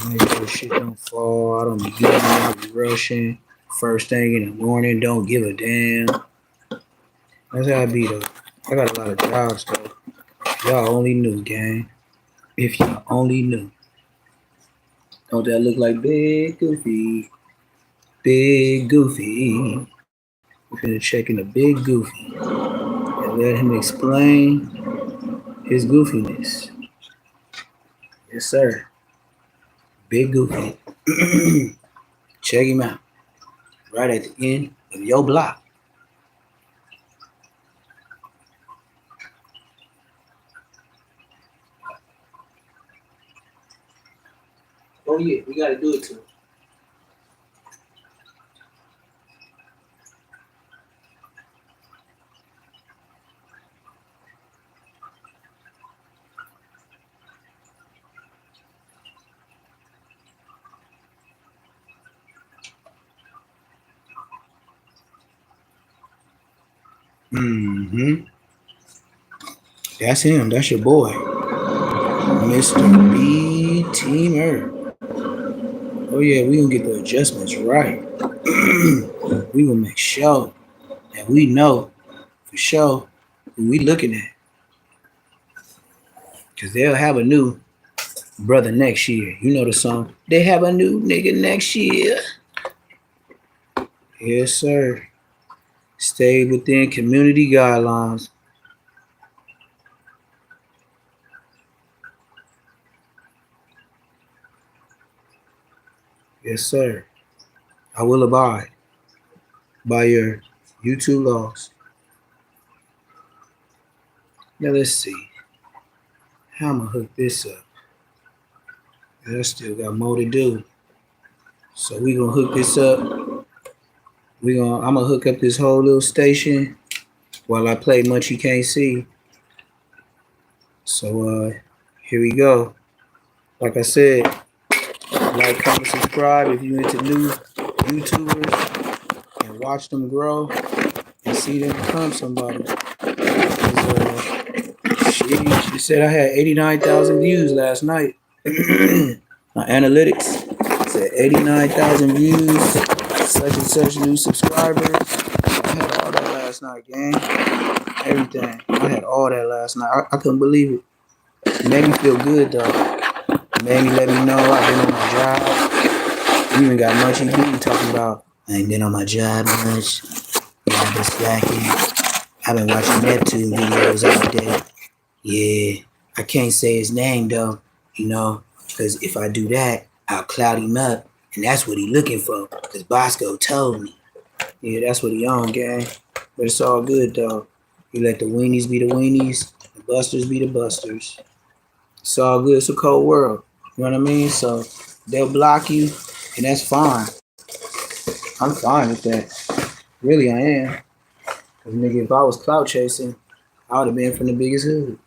Make sure shit don't fall. I don't be getting out, be rushing. First thing in the morning, don't give a damn. That's how I be though. I got a lot of jobs though. Y'all only knew, gang. If y'all only knew. Don't that look like Big Goofy? Big Goofy. We're finna check in the Big Goofy and let him explain his goofiness. Yes, sir. Big Goofy. Check him out. Right at the end of your block. Oh yeah, we gotta do it too. Mm-hmm. That's him. That's your boy, Mr. B Teamer. Oh yeah, we gonna get the adjustments right. We gonna make sure that we know for sure who we looking at. Cause they'll have a new brother next year. You know the song. They have a new nigga next year. Yes, sir. Stay within community guidelines. Yes, sir. I will abide by your YouTube laws. Now let's see. How I'm gonna hook this up. I still got more to do. So we gonna hook this up. I'm gonna hook up this whole little station while I play much you can't see. So here we go. Like I said, like, comment, subscribe if you into new YouTubers and watch them grow and see them become somebody. She said I had 89,000 views last night. My analytics said 89,000 views, such and such new subscribers. I had all that last night, gang. Everything. I had all that last night. I couldn't believe it. It made me feel good though. It made me let me know I've been on my job. We even got Munchy B talking about I ain't been on my job much. Yeah, I've been slacking. I've been watching Neptune videos all day. Yeah, I can't say his name though, because if I do that, I'll cloud him up, and that's what he looking for. Because Bosco told me. Yeah, that's what he on, gang. But it's all good though. You let the weenies be the weenies, the busters be the busters. It's all good. It's a cold world. You know what I mean? So they'll block you, and that's fine. I'm fine with that. Really, I am. Cause nigga, if I was clout chasing, I would have been from the biggest hood.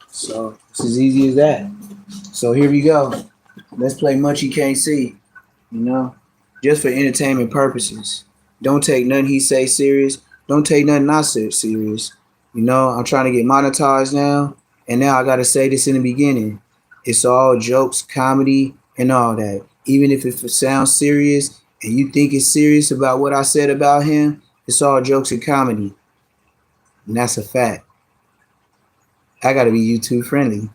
So it's as easy as that. So here we go. Let's play Much You Can't See. You know, just for entertainment purposes. Don't take nothing he say serious. Don't take nothing I say serious. I'm trying to get monetized now, and now I gotta say this in the beginning. It's all jokes, comedy, and all that. Even if it sounds serious and you think it's serious about what I said about him, it's all jokes and comedy. And that's a fact. I gotta be YouTube friendly.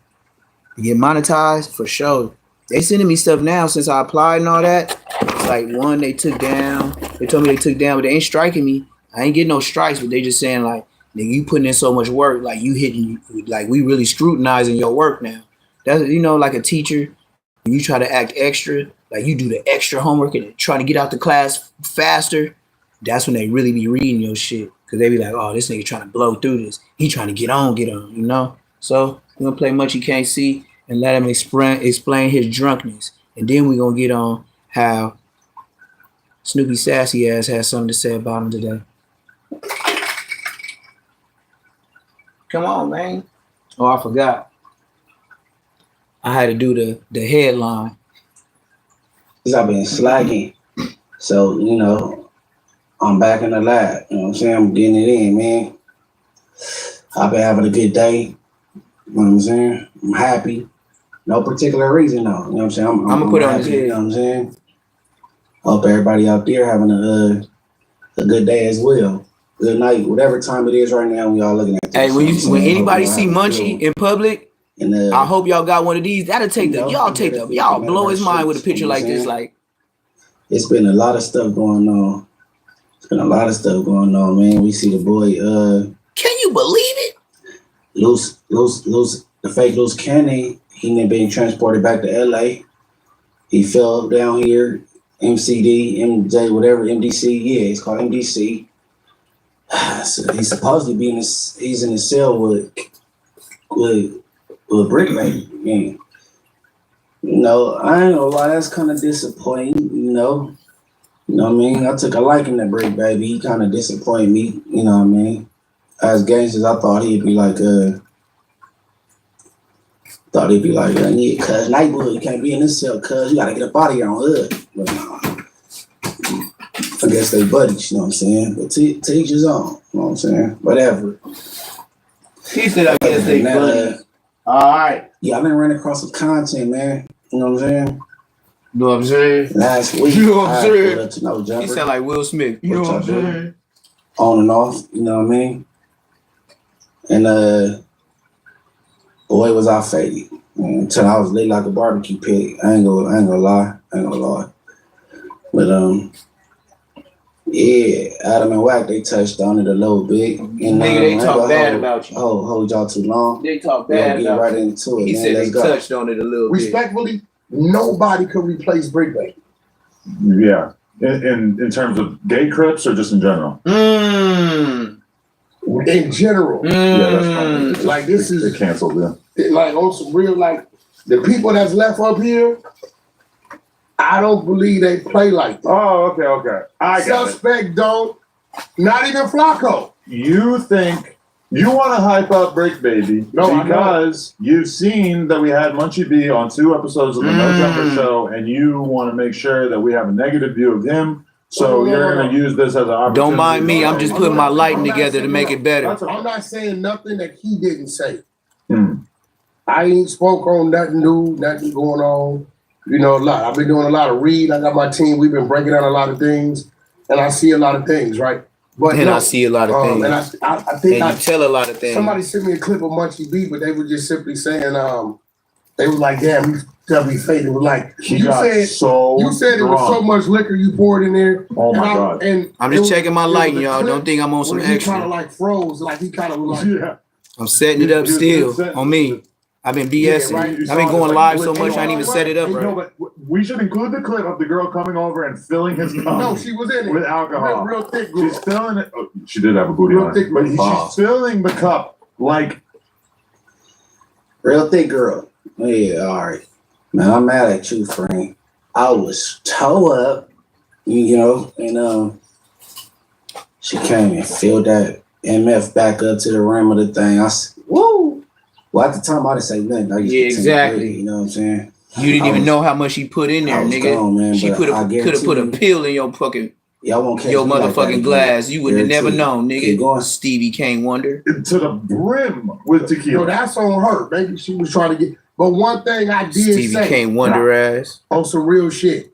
To get monetized for sure. They sending me stuff now since I applied and all that. It's like one they took down. They told me they took down, but they ain't striking me. I ain't getting no strikes, but they just saying like, nigga, you putting in so much work, like you hitting, like we really scrutinizing your work now. That's like a teacher, when you try to act extra, like you do the extra homework and try to get out the class faster. That's when they really be reading your shit, cause they be like, oh, this nigga trying to blow through this. He trying to get on. So we're gonna play Much You Can't See and let him explain his drunkenness. And then we're going to get on how Snoopy Sassy ass has something to say about him today. Come on, man. Oh, I forgot. I had to do the headline. Because I've been slacking. So, I'm back in the lab. You know what I'm saying? I'm getting it in, man. I've been having a good day. You know what I'm saying? I'm happy. No particular reason, though. You know what I'm saying? I'm gonna put it on his head. You know what I'm saying? Hope everybody out there having a good day as well. Good night, whatever time it is right now. We all looking at this. Hey, when anybody see Munchie in public, and I hope y'all got one of these. That'll take y'all blow his mind with a picture like this. Like, it's been a lot of stuff going on. It's been a lot of stuff going on, man. We see the boy. Can you believe it? The fake Loose Cannon. He been being transported back to LA. He fell down here. MCD, MJ, whatever, MDC. Yeah, it's called MDC. So he's supposed to be he's in the cell with Brick Baby. Man. You know, I ain't gonna lie, that's kind of disappointing, you know. You know what I mean? I took a liking to Brick Baby. He kind of disappointed me, you know what I mean? As gangsters, I thought he'd be like, yeah, cuz Nightwood, you can't be in this cell, cuz you gotta get up out of here on hood. But nah, I guess they buddies, you know what I'm saying? But to each his own, you know what I'm saying? Whatever. He said, I guess they buddies. All right. Yeah, I've been running across some content, man. You know what I'm saying? You know what I'm saying? Last week, you know what I'm saying? To No Jumper. He sound like Will Smith. You know what I'm saying? On and off, you know what I mean? And boy, was I faded. Until I was lit like a barbecue pig. I ain't gonna lie. But yeah, Adam and Wack, they touched on it a little bit. And nigga, they talk bad about you. Hold y'all too long. They talk bad about right into it. He said they touched on it a little bit. Respectfully, nobody could replace Brick Baby. Yeah. In terms of gay Crips or just in general? In general. Yeah, that's fine. Like this is they canceled, yeah. Like on some real, like the people that's left up here, I don't believe they play like that. Oh, okay. I got Suspect don't. Not even Flacco. You think you want to hype up Brick Baby because you've seen that we had Munchie B on 2 episodes of the No Jumper show, and you want to make sure that we have a negative view of him. So you're going to use this as an opportunity. Don't mind me. I'm just putting my lighting together to make it better. I'm not saying nothing that he didn't say. I ain't spoke on nothing new, nothing going on. You know, a lot. I've been doing a lot of read. I got my team. We've been breaking down a lot of things, and I see a lot of things, right? But I see a lot of things. And I think you tell a lot of things. Somebody sent me a clip of Munchie B, but they were just simply saying, they was like, damn, you tell me fake. It was like, you said it was so much liquor you poured in there. Oh my God. And I'm just checking my lighting, y'all. Don't think I'm on some extra. He kind of like froze, like he kind of was like, yeah. I'm setting it up still on me. I've been BSing. Yeah, right. I've been going live so much I didn't even set it up right. No, but we should include the clip of the girl coming over and filling his cup. No, she was in it with alcohol. Real thick girl. She's filling it. Oh, she did have a booty on it, but she's filling the cup like real thick girl. Yeah, all right. Man, I'm mad at you, Frank. I was toe up, you know, and she came and filled that MF back up to the rim of the thing. I said, woo. Well, at the time, I didn't say nothing. Yeah, exactly. You know what I'm saying? You didn't even know how much she put in there, nigga. Gone, man, she could have put a pill in your fucking your motherfucking glass. You would have never known, nigga. Stevie Kane Wonder. To the brim with tequila. No, that's on her. Maybe she was trying to get. But one thing I did Stevie say. Kane Wonder ass. On some real shit.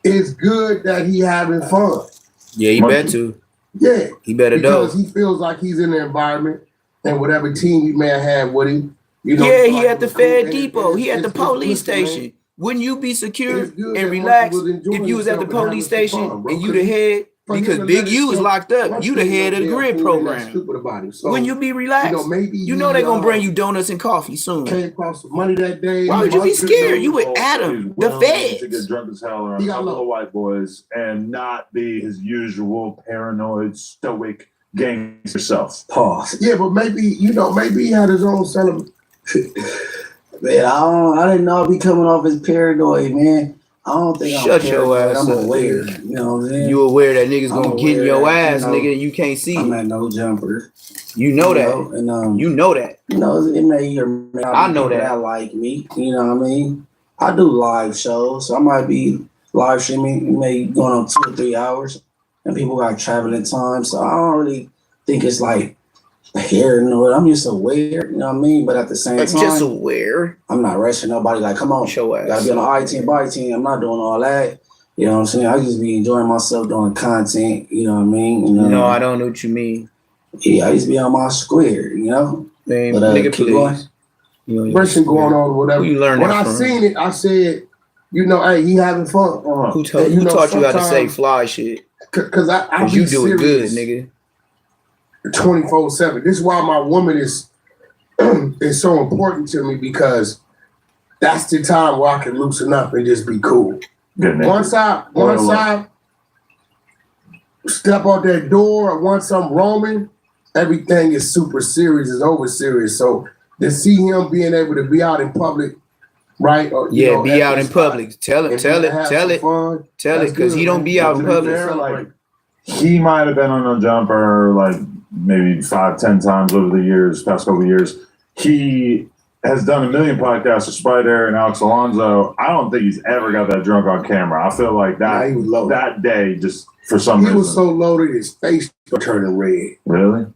It's good that he having fun. Yeah, he better to. Yeah. He better because he feels like he's in the environment and whatever team you may have with him. You know, yeah, he at the Fed Depot. He at the police station. Man. Wouldn't you be secure and relaxed if you was at the police station and you the head? Because Big U is locked up. You the head of the grid program. So, wouldn't you be relaxed? You know they're going to bring you donuts and coffee soon. Came across some money that day. Why would you be scared? You with Adam, the Feds. To get drunk as hell around a couple of white boys and not be his usual paranoid, stoic gangster self. Pause. Yeah, but maybe he had his own celebration. Man, I didn't know I'd be coming off as paranoid, man. I don't think Shut your ass I'm up. aware. You know what I'm saying? You aware that niggas gonna get in your ass, nigga, and you can't see. I'm at No Jumper. You know that. And you know that. You know, it may or may not I know that. I like me. You know what I mean? I do live shows, so I might be live streaming. It may be going on 2 or 3 hours, and people got traveling time, so I don't really think it's like paranoid. I'm just aware. You You know what I mean? But at the same time, just aware. I'm not rushing nobody. Like, come on, Show gotta be on the I-10 body team. I'm not doing all that. You know what I'm saying? I just be enjoying myself doing content. You know what I mean? No, I don't know what you mean. Yeah, I used to be on my square. You know, man, but nigga, please. Person going on, whatever. Who you learn when that I from? seen it, I said, you know, hey, he having fun. Who taught you how to say fly shit? Because I you do it good, nigga. 24/7. This is why my woman is so important to me, because that's the time where I can loosen up and just be cool. Once I step out that door, once I'm roaming, everything is super serious, is over serious. So to see him being able to be out in public, right? Or, be out in public. Tell it, because he don't be out in public. Like, he might have been on a jumper like maybe 5-10 times over the past couple of years. He has done a million podcasts with Spider and Alex Alonso. I don't think he's ever got that drunk on camera. I feel like that day, just for some reason. He was so loaded, his face was turning red. Really?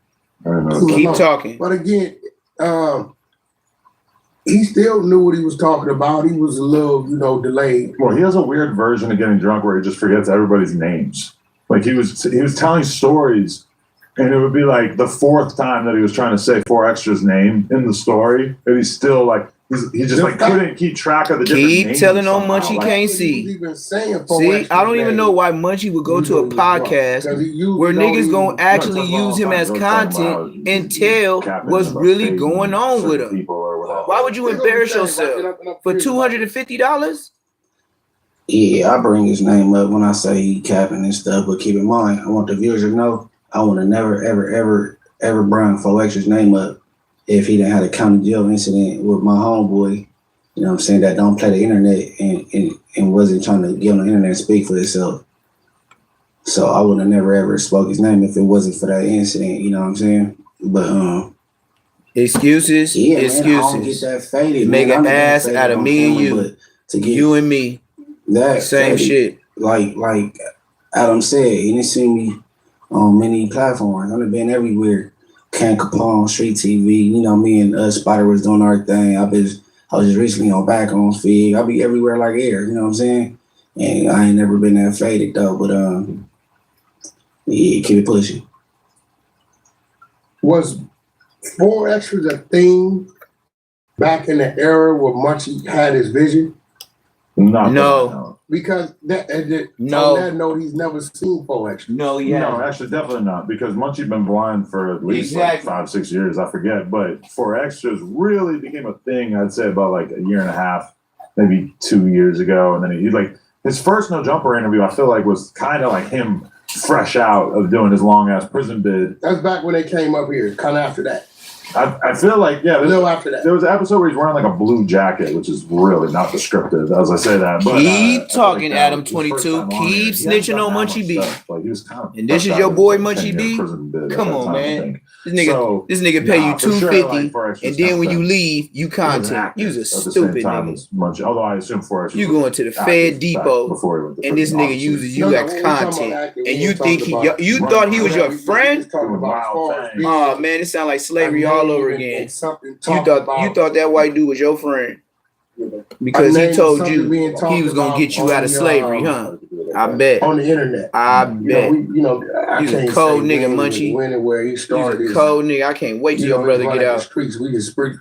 I don't know. Keep talking. But again, he still knew what he was talking about. He was a little, delayed. Well, he has a weird version of getting drunk where he just forgets everybody's names. Like he was telling stories, and it would be like the fourth time that he was trying to say 4Extra's name in the story, and he's still like he just like couldn't keep track of the different names. Keep telling on Munchie can't see. See, I don't even know why Munchie would go to a podcast where niggas gonna actually use him as content and tell what's really going on with him. Why would you embarrass yourself for $250? Yeah, I bring his name up when I say he capping and stuff, but keep in mind, I want the viewers to know I want to never, ever bring 4Extra's name up if he didn't have a county jail incident with my homeboy, you know what I'm saying, that don't play the internet and wasn't trying to get on the internet and speak for himself. So I would have never, ever spoke his name if it wasn't for that incident, you know what I'm saying? But, excuses. Man, I don't get that faded. Make an ass out of me and you. You and me. That same shit. Like Adam said, he didn't see me on many platforms. I've been everywhere. Ken Capone, Street TV. You know, me and Spider was doing our thing. I was just recently on Back on Feed. I'll be everywhere like air. You know what I'm saying? And I ain't never been that faded though. But yeah, keep it pushing. Was 4Extra a thing back in the era where Munchie had his vision? No. Because on that note, he's never seen 4Extra. No, yeah. No, actually, definitely not. Because Munchie been blind for at least like 5-6 years. I forget. But 4Extras really became a thing, I'd say, about like a year and a half, maybe 2 years ago. And then he like his first No Jumper interview, I feel like was kind of like him fresh out of doing his long ass prison bid. That's back when they came up here, kind of after that. I feel like, a little after that. There was an episode where he's wearing like a blue jacket, which is really not descriptive as I say that. But, keep talking, Adam 22. Keep snitching on Munchie B. Like, he was kind of, and this is your boy Munchie B? Come on, man. This nigga pay you $250, and then when you leave, you content. You's a stupid nigga. Although I assume 4Extra. You going to the Fed Depot, and this nigga uses you as content, and you think you thought he was your friend? Oh man, it sounds like slavery all over again. You thought that white dude was your friend because he told you he was gonna get you out of slavery, huh? I bet. On the internet. I bet. He's a cold nigga, Munchie. Where he started. He's a cold nigga. I can't wait till your brother get out.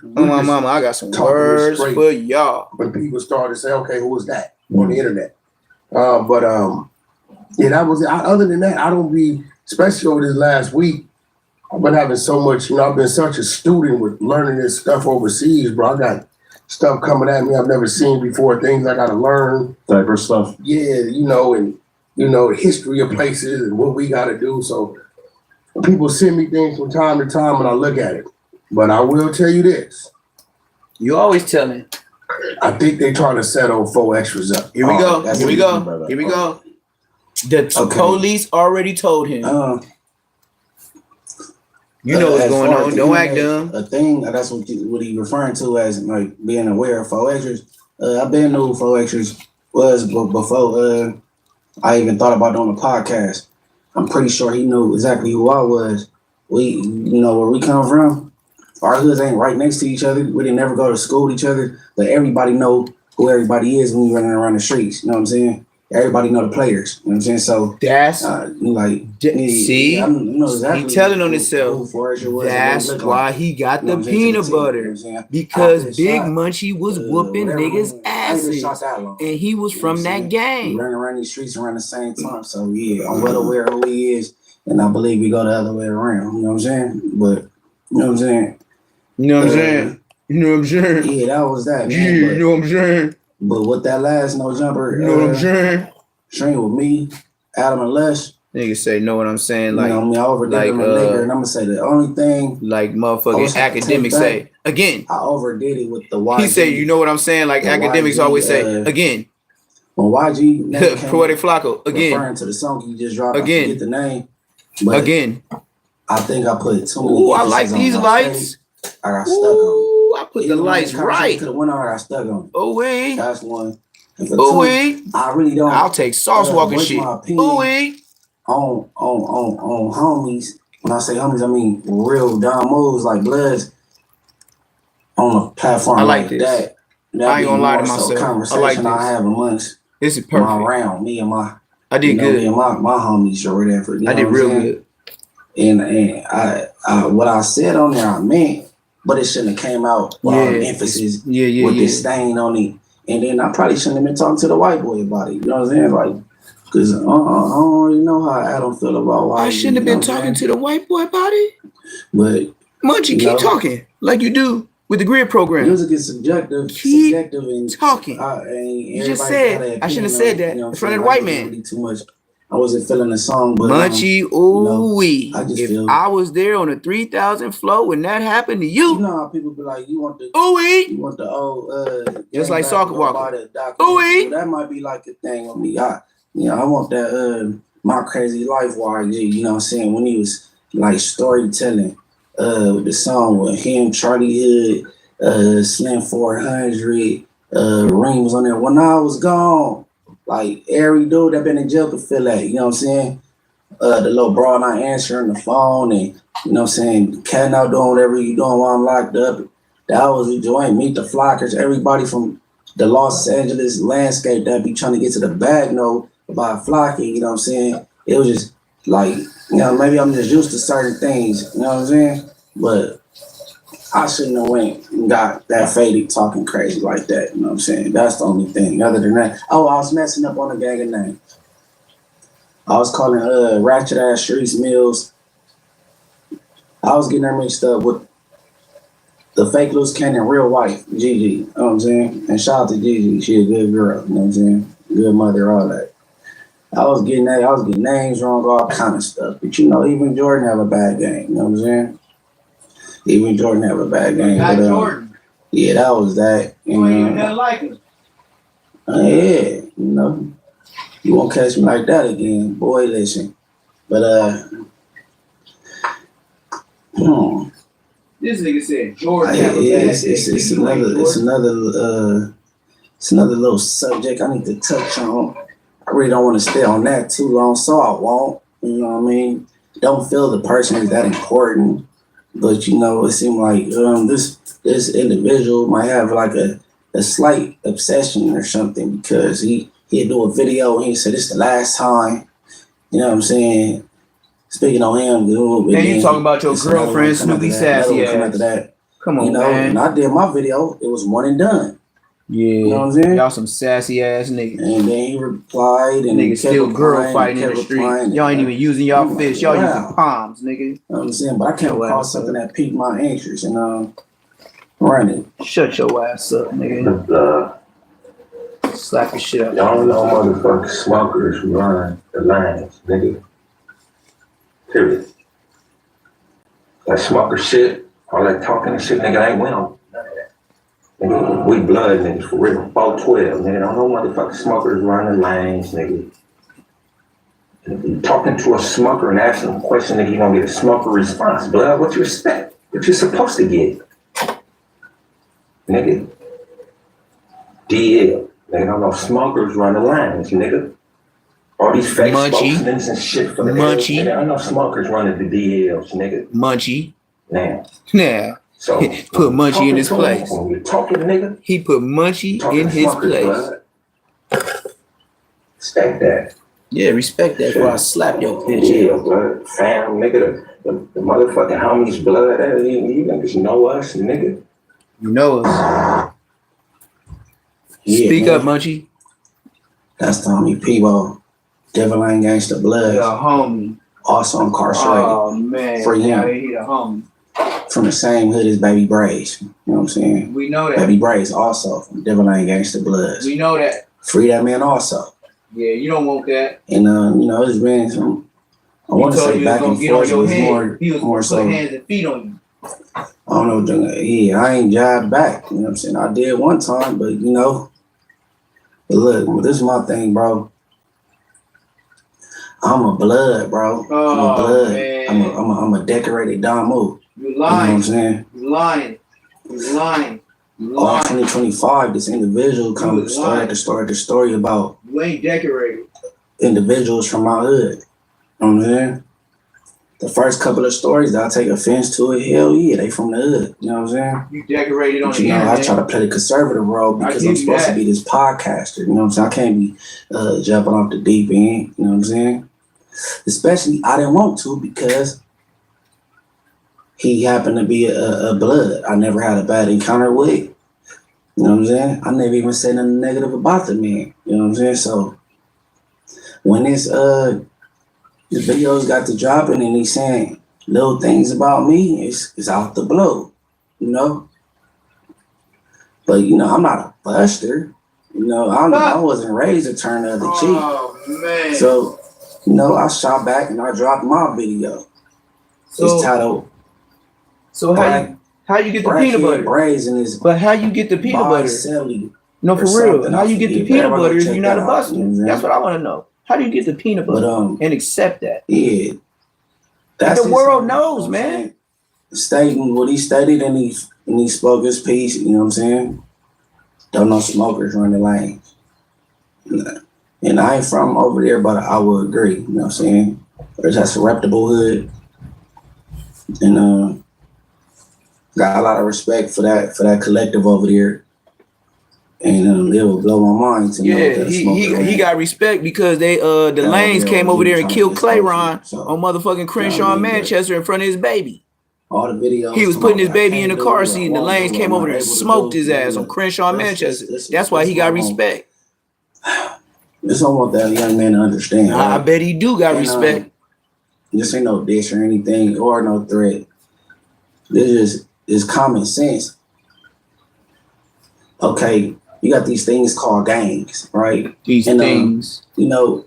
My mama, I got some words for y'all. When people started to say, okay, who was that on the internet? That was it. Other than that, I don't be, especially over this last week, I've been having so much, I've been such a student with learning this stuff overseas, bro. I got stuff coming at me I've never seen before, things I got to learn. Diaper stuff. Yeah, and the history of places and what we got to do. So people send me things from time to time and I look at it. But I will tell you this. You always tell me. I think they trying to set old 4Extras up. Here we go. The police already told him. You know what's going on. Don't act dumb. A thing, that's what he referring to as like being aware of 4Extras. I've been knew 4Extras was before I even thought about doing a podcast. I'm pretty sure he knew exactly who I was. Where we come from. our hoods ain't right next to each other. We didn't never go to school with each other, but everybody know who everybody is when you running around the streets. You know what I'm saying? Everybody know the players. You know what I'm saying? So that's like see, I know exactly he telling on who himself. Forrest was That's why like. he got You know the what I'm saying, peanut to the team, butter you know what I'm saying? because Big shot, Munchie was whooping whatever, niggas' I ain't been shot asses, that long. and he was You know what from I'm that saying? gang. We running around these streets around the same time. So yeah, I'm well aware who he is, and I believe we go the other way around. You know what I'm saying? But you know what I'm saying? You know what I'm saying? You know what I'm saying? Yeah, that was that. Man. Yeah, you know what I'm saying? But with that last no jumper, you know what I'm saying? Train with me, Adam and Les. Niggas say, know what I'm saying? Like, you know, I mean, I overdid like, it on a nigga, and I'm gonna say the only thing, like motherfucking academics say, again. I overdid it with the YG. He say, you know what I'm saying? Like academics YG, always say, again. When YG Poetic Flacco, again. Referring to the song you just dropped, again. I forget the name. But again. I think I put too many. Ooh, I like these lights. I got stuck on. I put the lights right. Could have went on. I got stuck on. Oh wait. That's one. Oh wait. I really don't. I'll take sauce walking shit. Oh wait. On homies. When I say homies, I mean real dumb moves like Bloods on a platform I like this. that. I ain't gonna lie to myself. Conversation I like this. I have amongst this is perfect. My round, me and my. I did good. Me and my homies or whatever. I did real good. And I what I said on there I meant, but it shouldn't have came out with all the emphasis with this stain on it. And then I probably shouldn't have been talking to the white boy about it. You know what I'm saying? Like, because I don't already know how Adam feel about why. I shouldn't have been talking to the white boy about it. But Munchie, keep talking like you do with the grid program. Music is subjective. Keep and talking. You just said I shouldn't have said that in front of the white man. Too much. I wasn't feeling the song, but Munchie, ooh-wee. If I was there on a 3,000 flow when that happened to you. You know how people be like, you want the ooh-wee. You want the old just like Soccer Walker. Ooh-wee. That might be like a thing with me. I want that My Crazy Life YG, you know what I'm saying? When he was like storytelling with the song with him, Charlie Hood, Slim 400, Ring was on there. When I was gone. Like every dude that been in jail could feel that, you know what I'm saying? The little bro not answering the phone and, you know what I'm saying, cat out doing whatever you doing while I'm locked up. That was enjoying Meet the Flockers. Everybody from the Los Angeles landscape that be trying to get to the bag know about flocking, you know what I'm saying? It was just like, you know, maybe I'm just used to certain things, you know what I'm saying? But I shouldn't have went and got that faded talking crazy like that. You know what I'm saying? That's the only thing. Other than that, I was messing up on the gang of name. I was calling Ratchet Ass Streets Mills. I was getting her mixed up with the fake loose cannon real wife, Gigi. You know what I'm saying? And shout out to Gigi. She a good girl. You know what I'm saying? Good mother, all that. I was getting names wrong, all kind of stuff. But you know, even Jordan have a bad game. You know what I'm saying? Even Jordan have a bad game. But, Jordan. Yeah, that was that. You ain't even nothing like him. Yeah, you know. You won't catch me like that again. Boy, listen. But this nigga said Jordan. It's another little subject I need to touch on. I really don't want to stay on that too long, so I won't. You know what I mean? Don't feel the person is that important. But you know, it seemed like this individual might have like a slight obsession or something because he'd do a video and he said it's the last time. You know what I'm saying? Speaking on him, and you talking about your girlfriend Snoopy Sassy ass. Come on, man. When I did my video, it was one and done. Yeah, you know what I'm saying? Y'all some sassy ass niggas. And then he replied, and niggas still girl fighting in the street. Y'all ain't even using y'all fists. Y'all using palms, nigga. You know what I'm saying? But I came across something that piqued my interest, and running. Shut your ass up, nigga. Slap your shit up. Y'all know motherfucking smokers run the lines, nigga. Period. That smoker shit, all that talking and shit, nigga, ain't well. Nigga, we blood niggas for real. 412, nigga. Don't know motherfucking smokers running lanes, nigga. If you talking to a smoker and asking him a question, nigga, you gonna get a smoker response. Blood, what you expect? What you supposed to get? Nigga. DL. Nigga, don't know smokers running lanes, nigga. All these fake spokesmen and shit for the Nigga, I know smokers running the DLs, nigga. Munchie. Now. Yeah. So Put Munchie in his place. When you're talking, nigga, He put Munchie in his Smucker's place. blood. Respect that. Yeah, respect that before I slap your bitch. Yeah, blood. Fam, nigga, the motherfucking homies' blood. You niggas know us, nigga. You know us. Yeah, Speak man. up, Munchie. That's Tommy Peebo. Devil ain't gangsta blood. The homie. Also incarcerated. Oh man. For him. Now they hit a homie. From the same hood as Baby Brace. You know what I'm saying? We know that. Baby Brace also from Devil ain't gangsta bloods. We know that. Free that man also. Yeah, you don't want that. And you know, it's been some. I want to say back and forth. It was more so. Put hands and feet on you. I don't know. Yeah, I ain't jabbed back. You know what I'm saying? I did one time, but you know. But look, this is my thing, bro. I'm a blood, bro. Oh, I'm a blood. Man. I'm a decorated Damu. You lying. You know what I'm saying? You lying. You lying. You All lying. 2025, this individual comes to story about You ain't decorated. individuals from my hood. You know what I'm saying? The first couple of stories that I take offense to it, hell yeah, they from the hood. You know what I'm saying? You decorated on But the you know, internet. I try to play the conservative role because I'm supposed to be this podcaster. You know what I'm saying? I can't be jumping off the deep end. You know what I'm saying? Especially, I didn't want to because he happened to be a blood. I never had a bad encounter with. You know what I'm saying? I never even said nothing negative about the man. You know what I'm saying? So when this the videos got to dropping and he's saying little things about me, it's out the blue, you know? But you know, I'm not a buster. You know, I wasn't raised to turn the other cheek. Oh man. So, you know, I shot back and I dropped my video. It's titled So how you get the peanut butter? But how you get the peanut butter? No, for real. How you get the peanut butter if you're not a buster? That's what I want to know. How do you get the peanut butter and accept that? Yeah. That's the world knows, man. Stating what he stated and he spoke his piece, you know what I'm saying? Don't know smokers run the lanes. And I ain't from over there, but I would agree, you know what I'm saying? That's a reputable hood. And got a lot of respect for that collective over there. And it will blow my mind to know that he got respect because they the Lanes came over there and killed Clayron on motherfucking Crenshaw, Manchester in front of his baby. All the videos. He was putting his baby in the car seat and the Lanes came over there and smoked his ass on Crenshaw, Manchester. That's why he got respect. This I want that young man to understand. I bet he do got respect. This ain't no dish or anything or no threat. This is common sense. Okay. You got these things called gangs, right? These things. You know,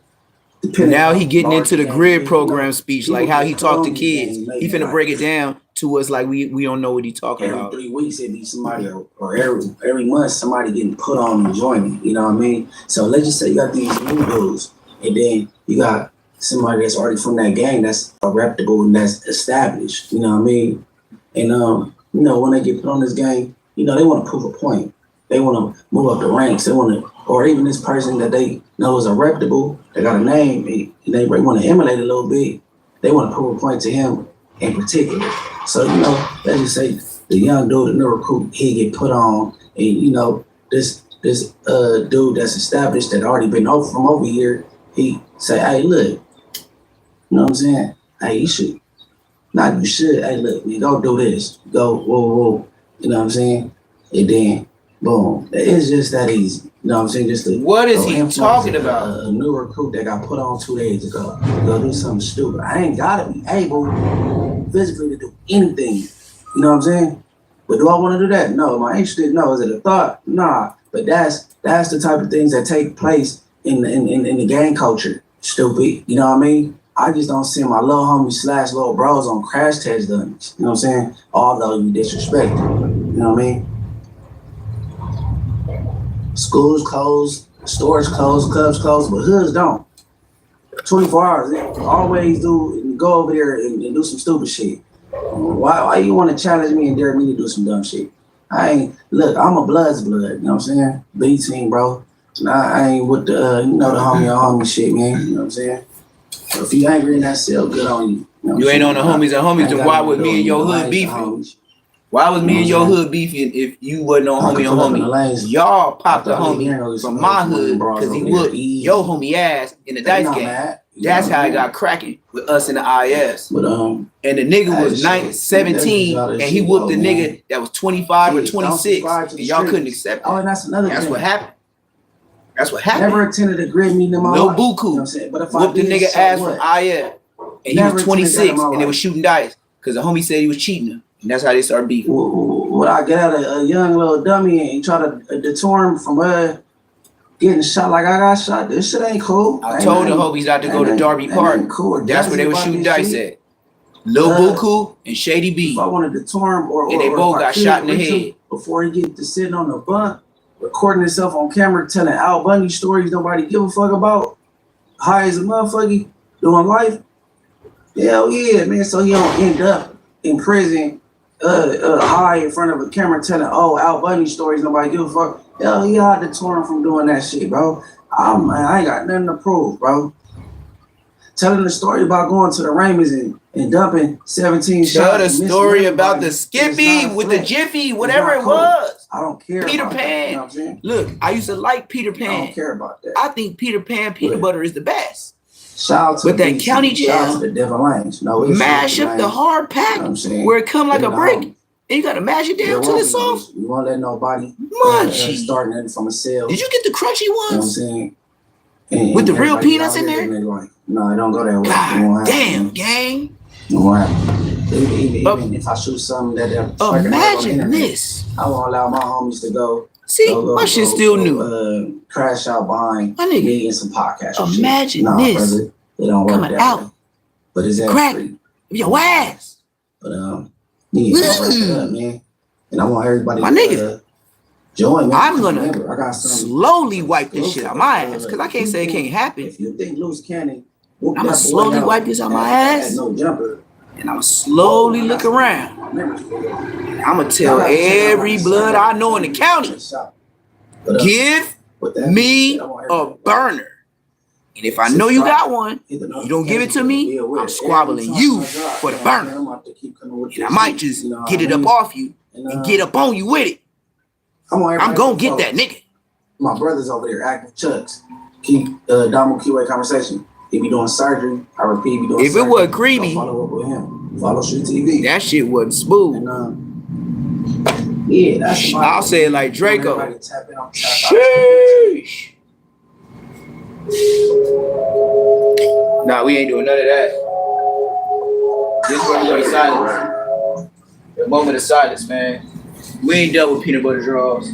now he getting into the grid program speech, like how he talked to kids. He finna break it down to us like we don't know what he talking about. Every 3 weeks it be somebody, or every month somebody getting put on and joining. You know what I mean? So let's just say you got these new dudes, and then you got somebody that's already from that gang that's reputable and that's established. You know what I mean? And you know, when they get put on this gang, you know, they want to prove a point. They want to move up the ranks. They want to, or even this person that they know is a reputable, they got a name, and they want to emulate a little bit. They want to prove a point to him in particular. So, you know, let's just say the young dude, the new recruit, he get put on, and, you know, this dude that's established that already been over from over here, he say, hey, look, you know what I'm saying? Hey, you should. Not you should. Hey, look, man, go do this. Go, whoa. You know what I'm saying? And then, boom. It's just that easy. You know what I'm saying? Just what is he talking about? A new recruit that got put on 2 days ago. Go do something stupid. I ain't gotta be able physically to do anything. You know what I'm saying? But do I want to do that? No. Am I interested? No. Is it a thought? Nah. But that's the type of things that take place in the gang culture. Stupid. You know what I mean? I just don't see my little homies / little bros on crash test dummies. You know what I'm saying? Although you disrespect them. You know what I mean? Schools closed, stores closed, clubs closed, but hoods don't. 24 hours. They always go over there and do some stupid shit. Why you want to challenge me and dare me to do some dumb shit? Look, I'm a blood's blood, you know what I'm saying? B team, bro. I ain't with the, the homie shit, man. You know what I'm saying? So if you angry in that cell, good on you. You ain't on the homies and homies, then why would me and your hood beefing? Why was me and your hood beefing if you wasn't on homie on homie? Y'all popped the homie from my hood because he whooped your homie ass in the dice game. That's how it got cracking with us in the IS. But and the nigga was 17 and he whooped the nigga that was 25 or 26 and y'all couldn't accept it. Oh, and that's another thing. That's what happened. That's what happened. Never attended a grid meeting in my life. Lil Buku whooped the nigga ass from IS and he was 26 and they was shooting dice because the homie said he was cheating him. And that's how they started beefing. Would I get out a young little dummy and try to deter him from getting shot like I got shot? This shit ain't cool. I told the homies not to go to Darby Park. Cool. That's where they were shooting dice at. Lil Buku and Shady B. If I wanted to deter him or they both got shot in the head. Before he get to sitting on the bunk, recording himself on camera, telling Al Bundy stories nobody give a fuck about, high as a motherfucker, doing life. Hell yeah, man. So he don't end up in prison high in front of a camera telling Al Bundy stories nobody give a fuck. Hell yeah, I deter him from doing that shit, bro. I ain't got nothing to prove, bro. Telling the story about going to the Raymonds and dumping 17 shots. Tell the story about the Skippy with the Jiffy, whatever it was. I don't care. Peter about Pan. That, you know what I'm saying? Look, I used to like Peter Pan. I don't care about that. I think Peter Pan peanut butter is the best. Shout out to but that county jail, shout out to the Devil Lanes. No, mash up the hard pack where it come like a brick. And you gotta mash it down till it's soft. You won't let nobody starting it from a cell. Did you get the crunchy ones? You know what I'm saying? And with the real peanuts in there? Like, no, it don't go that way. God damn, gang. Even if I shoot something that imagine this. I won't allow my homies to go. See, my shit still new. Crash out behind my nigga. Me and some podcast. Imagine this. Brother, it don't work coming that out. Way. But it's crack free. Your ass. But yeah, man. And I want everybody my nigga. Join me. I'm gonna slowly wipe this shit out my ass because I can't say it can't happen. If you think loose cannon, I'm gonna slowly wipe this out my ass. No jumper. And I'm gonna slowly look around. I'm gonna tell every blood I know in the county, give me a burner. And if I know you got one, you don't give it to me, I'm squabbling you for the burner. And I might just get it up off you and get up on you with it. I'm gonna get that nigga. My brother's over there, active chucks. Keep Damo Keyway conversation. He be doing surgery. I repeat, be doing if surgery. It was creepy, follow up with him. Follow Street TV. That shit wasn't smooth. And, yeah, that's I'll say it like Draco. Sheesh. Nah, we ain't doing none of that. This is where we go to silence. The moment of silence, man. We ain't dealt with peanut butter draws.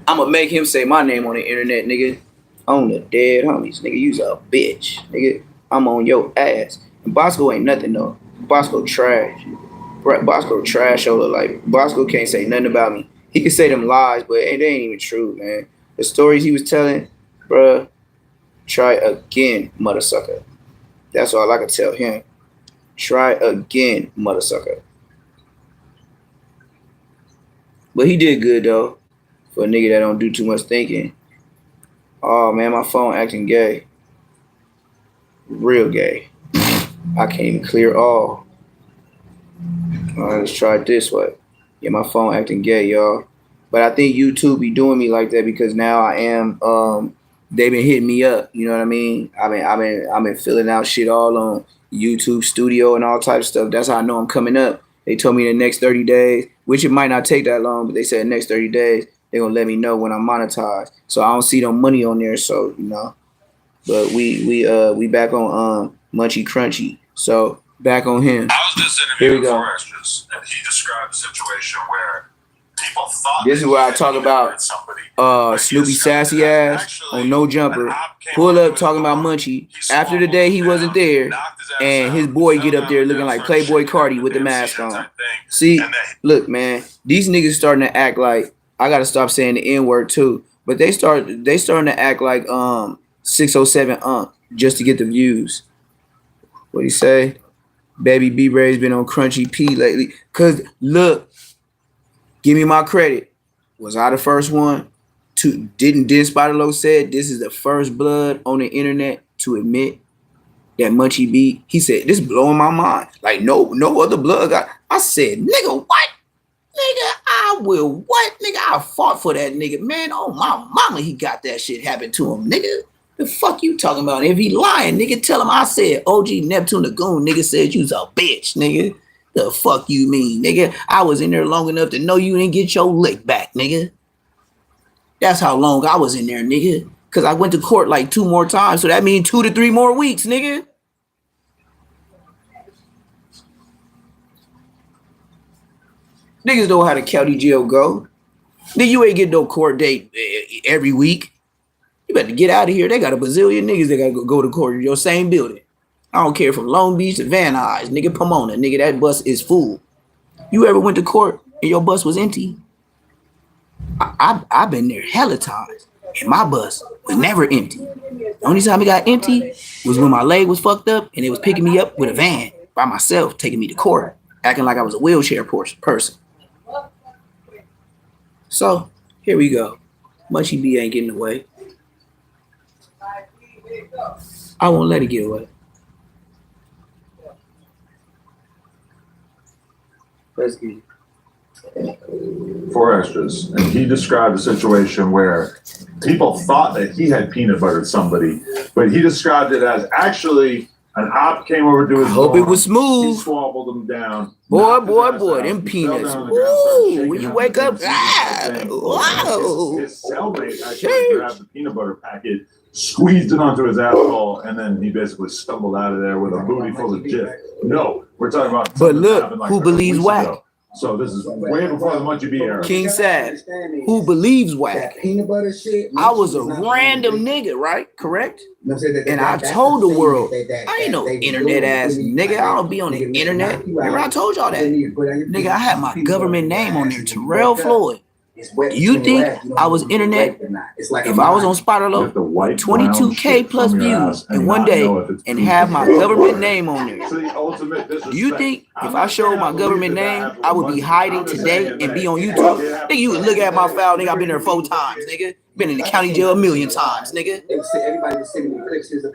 I'ma make him say my name on the internet, nigga. On the dead homies, nigga. You's a bitch, nigga. I'm on your ass. And Bosco ain't nothing though. Bosco trash. Bosco trash over like Bosco can't say nothing about me. He can say them lies, but they ain't even true, man. The stories he was telling, bruh, try again, mother sucker. That's all I can tell him. Try again, mother sucker. But he did good though, for a nigga that don't do too much thinking. Oh man, my phone acting gay. Real gay. I can't even clear all. Let's try it this way. Yeah, my phone acting gay, y'all. But I think YouTube be doing me like that because now I am. They've been hitting me up. You know what I mean? I've been filling out shit all on YouTube Studio and all types of stuff. That's how I know I'm coming up. They told me the next 30 days, which it might not take that long, but they said the next 30 days they're gonna let me know when I'm monetized. So I don't see no money on there. So you know, but we back on Munchy Crunchy. So back on him. I was just interviewing Foresters, and he described a situation where people thought this is where I talk about Snoopy sassy ass on No Jumper. Pull up talking about Munchie after the day he wasn't there, and his boy get up there looking like Playboy Cardi with the mask on. See, look, man, these niggas starting to act like I gotta stop saying the N-word too, but they starting to act like 607 just to get the views. What he say? Baby B-Ray's been on Crunchy P lately. Cause look, give me my credit. Was I the first one to didn't Spider Low said this is the first blood on the internet to admit that Munchie B? He said this blowing my mind. Like no other blood got. I said, nigga, what? Nigga, I will what? Nigga, I fought for that nigga. Man, oh my mama, he got that shit happen to him, nigga. The fuck you talking about? If he lying, nigga, tell him I said OG Neptune the Goone, nigga said you's a bitch, nigga. The fuck you mean, nigga? I was in there long enough to know you didn't get your lick back, nigga. That's how long I was in there, nigga. Cause I went to court like 2 more times, so that means 2 to 3 more weeks, nigga. Niggas know how the county jail go. Nigga, you ain't get no court date every week. You better get out of here. They got a bazillion niggas that gotta go to court in your same building. I don't care from Long Beach to Van Nuys, nigga, Pomona, nigga, that bus is full. You ever went to court and your bus was empty? I've been there hella times, and my bus was never empty. The only time it got empty was when my leg was fucked up and it was picking me up with a van by myself, taking me to court, acting like I was a wheelchair person. So, here we go. Munchie B ain't getting away. I won't let it get away. Let's get it. 4 extras. And he described a situation where people thought that he had peanut buttered somebody, but he described it as actually an op came over to his I hope dorm, it was smooth. He swabbled them down. Boy, knocked his ass out, them he peanuts. fell down on the ground, started Ooh, shaking when you up wake and up, saying, whoa. His cellmate actually grabbed the peanut butter packet, squeezed it onto his asshole, and then he basically stumbled out of there with a booty full of jif. No, we're talking about. But look, happened like who 30 believes weeks whack? ago. So this is way before the Munchie B era. King Sad, who believes whack? That peanut butter shit. I was a random nigga, right? Correct? And I told the world, I ain't no internet ass nigga. I don't be on the internet. Remember I told y'all that? Nigga, I had my government name on there, Terrell Floyd. You think I was internet? If I was on Spiderloaf, 22K plus views in one day and have my government name on there. Do you think if I showed my government name, I would be hiding today and be on YouTube? Nigga, you would look at my file, nigga, I've been there 4 times, nigga. Been in the county jail 1,000,000 times, nigga.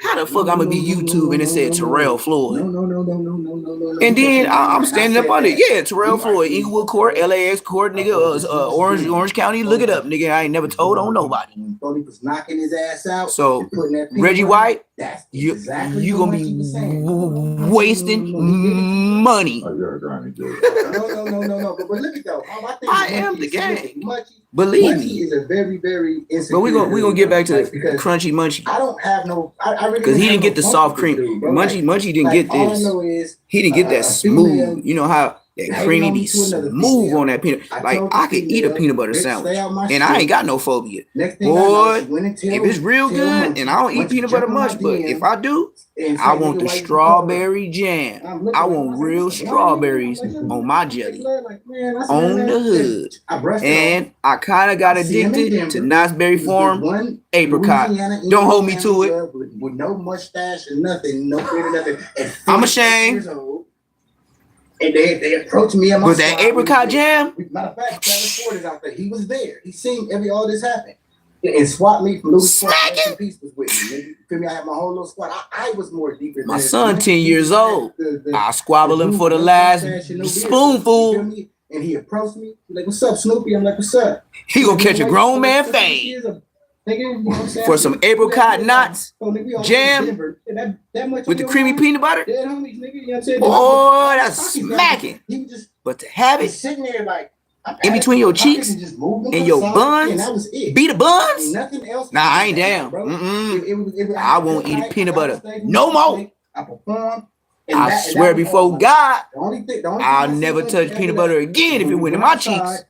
How the fuck I'm gonna be YouTube and it said Terrell Floyd? And then I'm standing up on it. Yeah, Terrell Floyd, Inglewood Court, LAX Court, nigga, Orange County. Look it up, nigga. I ain't never told on nobody. Was knocking his ass out. So Reggie White, you gonna be wasting money. No. But look at though. I am the gang. Believe me. Is a very, very but we gonna get back to Crunchy Munchie. I don't have no. I really because he didn't get the soft cream. Munchie didn't get this. He didn't get that smooth. You know how that creamy be smooth on that peanut. Like I could eat a peanut butter sandwich, and I ain't got no phobia. Boy, if it's real good, and I don't eat peanut butter much, but if I do, I want the strawberry jam. I want real strawberries on my jelly, on the hood. And I kind of got addicted to Knott's Berry Farm apricot. Don't hold me to it. With no mustache and nothing, no beard, nothing. I'm ashamed. And they approached me. With that apricot jam? Matter of fact, Travis Ford is out there. He was there. He seen all this happen. And swap me from Louis Smacking Piece was with me. You feel me? I had my whole little squad. I was more deeper. My son, 10 years old. I squabble him for the last spoonful. And he approached me. He's like, "What's up, Snoopy?" I'm like, "What's up?" He gonna catch a grown man fade for some apricot knots jam with the creamy peanut butter. Oh, that's smacking. But to have it sitting there like in between your cheeks and your buns, be the buns? Nah, I ain't down. I won't eat a peanut butter no more. I swear before God, I'll never touch peanut butter again if it went in my cheeks.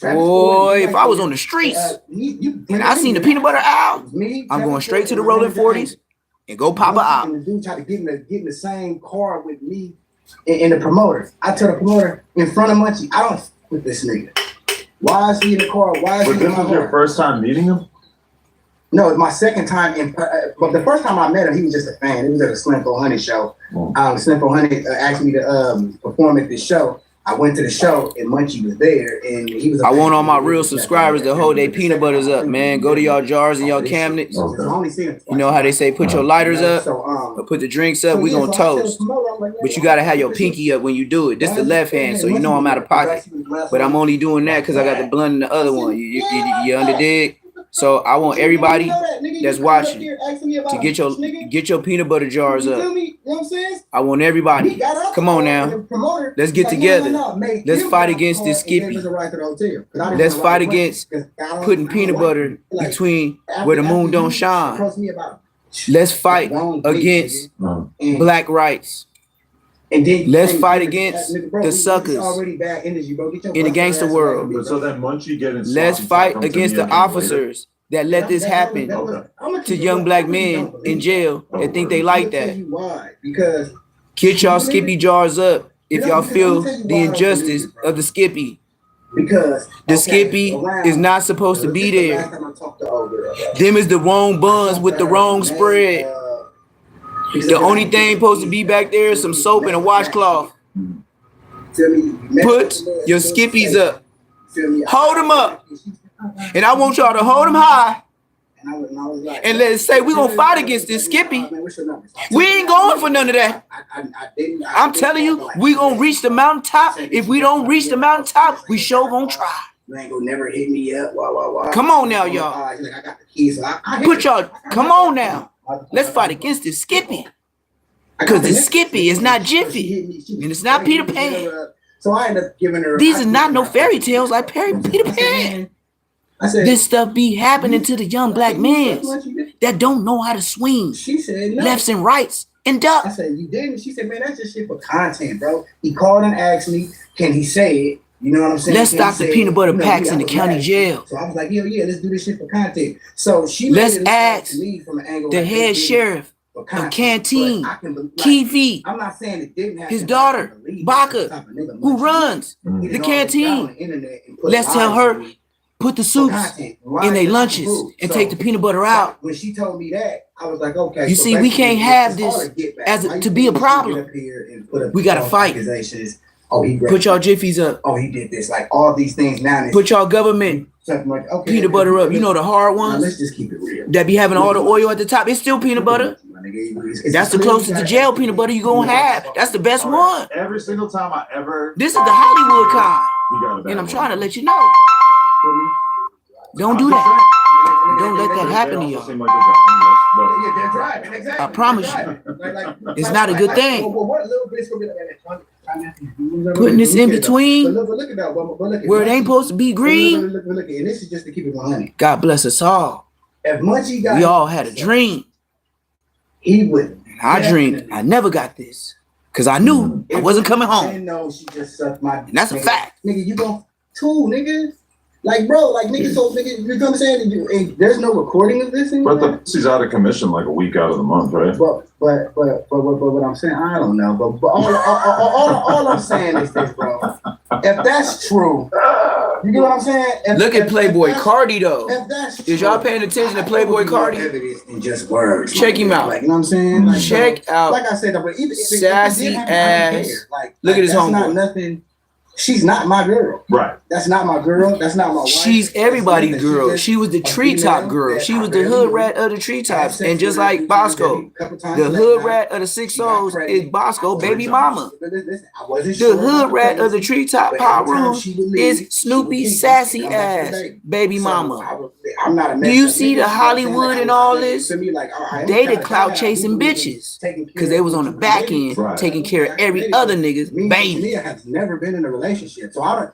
Boy, if I was on the streets and I seen the peanut butter out, I'm going straight to the rolling 40s and go pop it out. The dude tried to get in the same car with me and the promoter. I tell the promoter in front of Munchie, I don't with this nigga. Why is he in the car? Why is he in my car? But this was your first time meeting him? No, it's my second time. But the first time I met him, he was just a fan. It was at a Slim 400 show. Slim 400 asked me to perform at this show. I went to the show and Munchie was there, and he was. I want all my real subscribers to hold their peanut butters up, man. Go to y'all jars and y'all cabinets. You know how they say put your lighters up or put the drinks up. We gonna toast, but you gotta have your pinky up when you do it. This the left hand, so you know I'm out of pocket. But I'm only doing that because I got the blunt in the other one. You underdig? So I want everybody that's watching to get your peanut butter jars up. I want everybody. Come on now. Let's get together. Let's fight against this Skippy. Let's fight against putting peanut butter between where the moon don't shine. Let's fight against black rights. Let's fight against the suckers in the gangster world. So that Munchie getting Let's fight against the officers that let this happen to young black men in jail that think they like that. Get y'all Skippy jars up if y'all feel the injustice of the Skippy. Because the Skippy is not supposed to be there. Them is the wrong buns with the wrong spread. The only thing supposed to be back there is some soap and a washcloth. Put your Skippies up. Hold them up. And I want y'all to hold them high. And let's say we're going to fight against this Skippy. We ain't going for none of that. I'm telling you, we going to reach the mountaintop. If we don't reach the mountaintop, we sure going to try. You ain't gonna never hit me up. Come on now, y'all. Put y'all, come on now. Let's fight against this Skippy. Because the Skippy is not Jiffy. And it's not Peter Pan. So I ended up giving her. These are not no fairy tales like Peter Pan. This stuff be happening to the young black men that don't know how to swing. She said no. Lefts and rights and duck. I said, you didn't? She said, man, that's just shit for content, bro. He called and asked me, can he say it? You know what I'm saying? Let's stop the peanut butter packs in the county jail. So I was like, yeah, let's do this shit for content. So she let's ask the head sheriff of Canteen, Kiwi, I'm not saying it didn't happen. His daughter, Baka, who runs the canteen. Let's tell her, put the soups in their lunches and take the peanut butter out. When she told me that, I was like, okay. You see, we can't have this to be a problem. We got to fight. Oh, he put y'all Jiffies up. Oh, he did this. Like all these things now. Put y'all government peanut butter up. You know the hard ones. Let's just keep it real. That be having all the oil at the top. It's still peanut butter. That's the closest to jail peanut butter you gonna have. That's the best one. Every single time I ever. This is the Hollywood kind. And I'm trying to let you know. Don't do that. Don't let that happen to y'all. I promise you. It's not a good thing. Putting this in between where it ain't supposed to be green. And this is just to keep it 100. God bless us all. If Munchie got we all had a dream. He would. I dreamed I never got this. Because I knew I wasn't coming home. I didn't know she just sucked my dick. And that's a fact. Nigga, you go too, nigga. Like, bro, like, nigga, so, nigga, you know what I'm saying? And there's no recording of this anymore? But she's out of commission like a week out of the month, right? But what I'm saying, I don't know. But all I'm saying is this, bro. If that's true, you get what I'm saying? Look at Playboy Cardi, though. Is y'all paying attention to Playboy Cardi? In just words. Check him out. Like, you know what I'm saying? Like, check out. Like I said, sassy ass. Look at his homeboy. Nothing. She's not my girl. Right. That's not my girl. That's not my wife. She's everybody's girl. She was the treetop girl. She was the hood rat of the treetops. And just like Bosco, the hood rat of the 6 Souls is Bosco, baby mama. The hood rat of the treetop power room is Snoopy sassy ass, baby mama. Do you see the Hollywood and all this? They the clout chasing bitches. Because they was on the back end taking care of every other nigga's baby. Mia has never been in a relationship.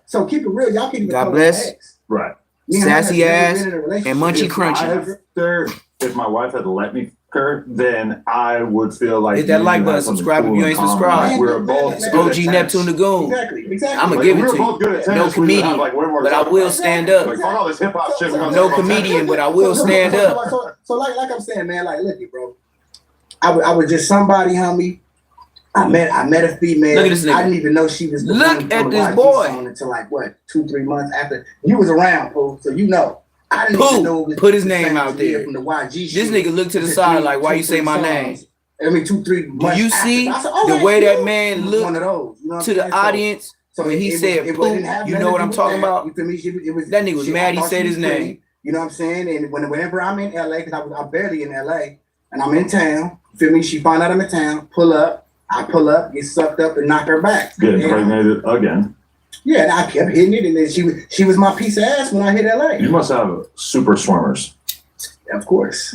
So keep it real. Y'all can't even God bless. Right. Sassy ass and munchy crunchy. If my wife had let me her, then I would feel like hit that like button, subscribe if you ain't subscribed. We're both OG Neptune the Goone. Exactly. I'm gonna give it to you. No comedian, but I will stand up. No comedian, but I will stand up. So like I'm saying, man, like look, bro. I was just somebody, homie. I met a female. Look at this nigga. I didn't even know she was. Look at this boy. Until like what 2-3 months after you was around, Pooh. So you know. I didn't even know. Put his name out there. From the YG this nigga looked to the side like, why you say my name? I mean, 2-3 months. Do you see the way that man looked one of those, you know to the audience So when he said poop, you know what I'm talking about? You feel me? That nigga was mad he said his name. You know what I'm saying? And whenever I'm in LA, because I'm barely in LA, and I'm in town, you feel me? She find out I'm in town, pull up, I pull up, get sucked up, and knock her back. Get impregnated again. Yeah, and I kept hitting it, and then she was my piece of ass when I hit LA. You must have super swimmers. Of course.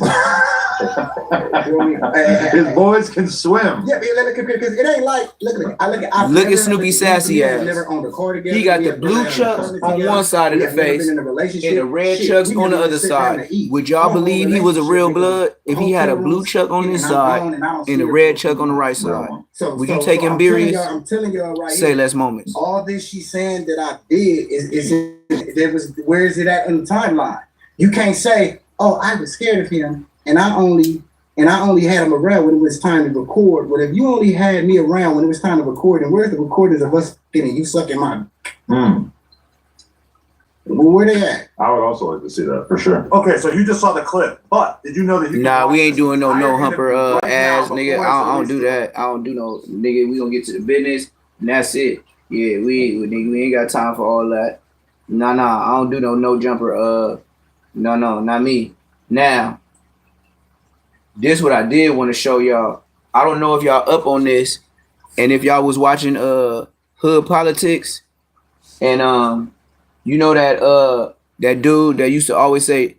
His boys can swim. Yeah, because it ain't like look at Snoopy sassy ass. He got the blue chucks on one side of the face and the red chucks on the other side. Would y'all believe he was a real blood if he had a blue chuck on this side and a red chuck on the right side? Would you take him serious? I'm telling y'all right Say less moments. All this she's saying that I did is where is it at in the timeline? You can't say, oh, I was scared of him, and I only had him around when it was time to record. But if you only had me around when it was time to record, then where's the recordings of us getting you sucking my? Well, where they at? I would also like to see that for sure. Okay, so you just saw the clip, but did you know that you? Nah, we ain't doing no humper ass nigga. I don't do that. I don't do no nigga. We gonna get to the business, and that's it. Yeah, we ain't got time for all that. Nah, I don't do no jumper. No, not me. Now, this what I did want to show y'all. I don't know if y'all up on this, and if y'all was watching Hood Politics, and you know that dude that used to always say,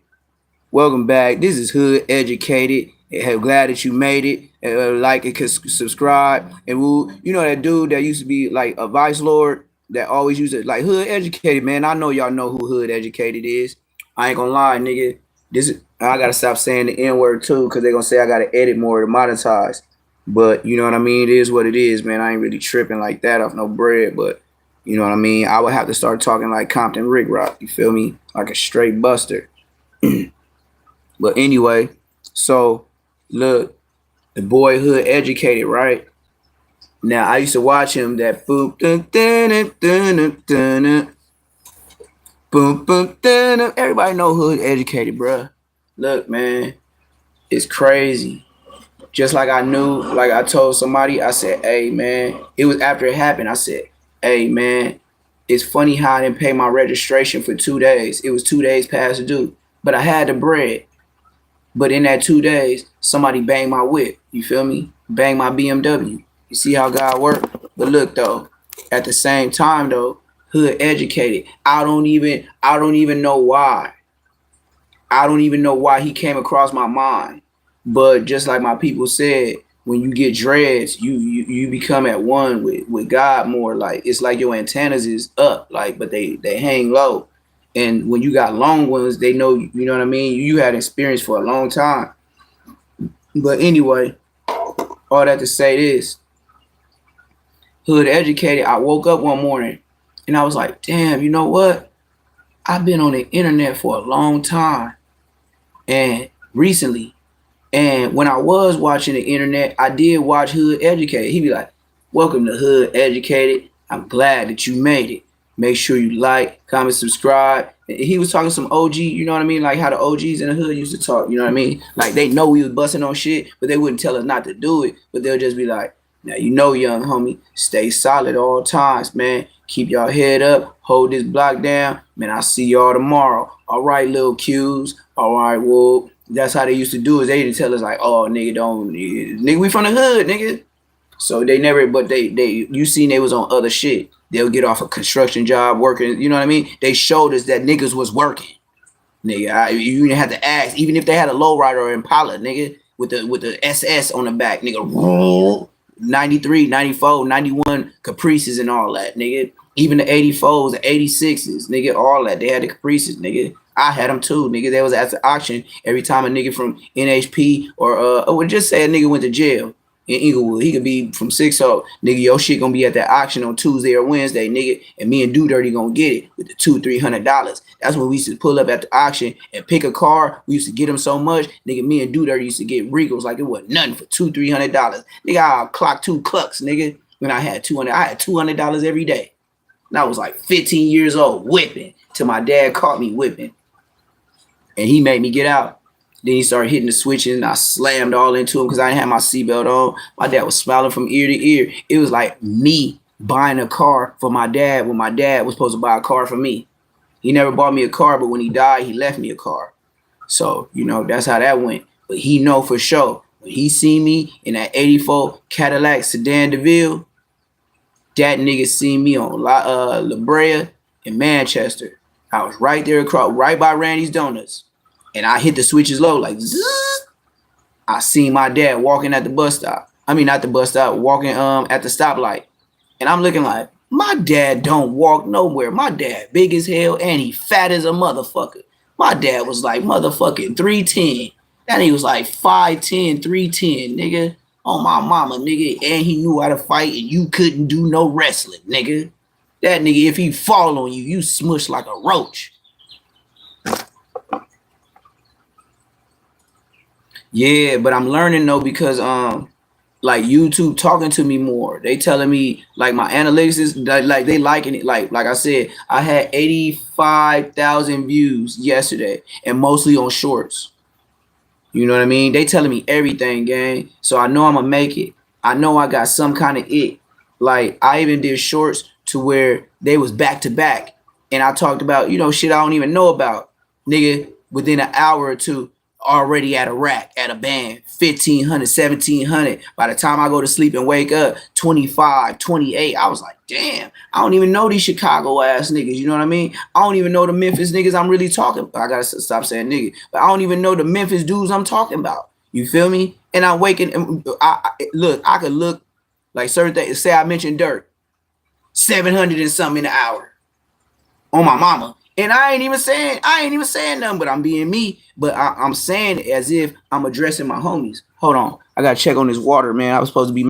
"Welcome back. This is Hood Educated. I'm glad that you made it. Like and subscribe." And you know that dude that used to be like a vice lord that always used it like Hood Educated. Man, I know y'all know who Hood Educated is. I ain't gonna lie, nigga. I gotta stop saying the N-word too, because they're gonna say I gotta edit more to monetize. But you know what I mean? It is what it is, man. I ain't really tripping like that off no bread, but you know what I mean? I would have to start talking like Compton Rick Rock, you feel me? Like a straight buster. But anyway, so look, the boy Hood Educated, right? Now I used to watch him that boom dun, dun, dun, dun, dun, boom, boom, dun. Everybody know Hood Educated, bruh. Look, man, it's crazy. Just like I knew, like I told somebody, I said, hey, man, it was after it happened. I said, hey, man, it's funny how I didn't pay my registration for 2 days. It was 2 days past due, but I had the bread. But in that 2 days, somebody banged my whip. You feel me? Banged my BMW. You see how God worked? But look, though, at the same time, though, Hood Educated. I don't even know why. I don't even know why he came across my mind. But just like my people said, when you get dreads, you become at one with God more. Like it's like your antennas is up, like, but they hang low. And when you got long ones, they know, you know what I mean? You had experience for a long time. But anyway, all that to say this, Hood Educated, I woke up one morning and I was like, damn, you know what? I've been on the internet for a long time and recently. And when I was watching the internet, I did watch Hood Educated. He'd be like, welcome to Hood Educated. I'm glad that you made it. Make sure you like, comment, subscribe. And he was talking some OG, you know what I mean? Like how the OGs in the hood used to talk, you know what I mean? Like they know we was busting on shit, but they wouldn't tell us not to do it. But they'll just be like, now you know, young homie, stay solid all times, man. Keep y'all head up. Hold this block down. Man, I'll see y'all tomorrow. All right, little Qs. All right, well, that's how they used to do it. They didn't tell us like, oh, nigga, nigga, we from the hood, nigga. So they never, but you seen they was on other shit. They'll get off a construction job working, you know what I mean? They showed us that niggas was working. Nigga, you didn't have to ask, even if they had a lowrider or Impala, nigga, with the SS on the back, nigga. 93, 94, 91 Caprices and all that, nigga. Even the 84s, the 86s, nigga, all that. They had the Caprices, nigga. I had them too, nigga. They was at the auction every time a nigga from NHP or just say a nigga went to jail in Inglewood. He could be from 6-0. Nigga, your shit gonna be at that auction on Tuesday or Wednesday, nigga. And me and Do Dirty gonna get it with the $200-$300. That's when we used to pull up at the auction and pick a car. We used to get them so much, nigga. Me and Do Dirty used to get Regals like it was nothing for $200-$300. Nigga, I'll clock 2 clucks, nigga. When I had $200 every day. And I was like 15 years old, whipping till my dad caught me whipping. And he made me get out. Then he started hitting the switches and I slammed all into him because I didn't have my seatbelt on. My dad was smiling from ear to ear. It was like me buying a car for my dad when my dad was supposed to buy a car for me. He never bought me a car, but when he died, he left me a car. So, you know, that's how that went. But he know for sure, when he see me in that 84 Cadillac Sedan DeVille, that nigga seen me on La Brea in Manchester. I was right there across, right by Randy's Donuts. And I hit the switches low, like, zzz. I seen my dad walking at the bus stop. I mean, not the bus stop, walking at the stoplight. And I'm looking like, my dad don't walk nowhere. My dad big as hell and he fat as a motherfucker. My dad was like motherfucking 310. That nigga was like 5'10", 310, nigga. On my mama, nigga. And he knew how to fight and you couldn't do no wrestling, nigga. That nigga, if he fall on you, you smush like a roach. Yeah, but I'm learning though because like YouTube talking to me more. They telling me like my analytics is like they liking it. Like I said, I had 85,000 views yesterday and mostly on shorts. You know what I mean? They telling me everything, gang. So I know I'm gonna make it. I know I got some kind of it. Like I even did shorts to where they was back to back. And I talked about, you know, shit I don't even know about. Nigga, within an hour or two, already at a rack, at a band, 1,500, 1,700. By the time I go to sleep and wake up, 25, 28. I was like, damn, I don't even know these Chicago ass niggas. You know what I mean? I don't even know the Memphis niggas I'm really talking about. I gotta stop saying nigga, but I don't even know the Memphis dudes I'm talking about. You feel me? And I'm waking. I could look like certain things. Say I mentioned Dirk, 700 and something in an hour on my mama. And I ain't even saying nothing, but I'm being me. But I'm saying it as if I'm addressing my homies. Hold on. I got to check on this water, man. I was supposed to be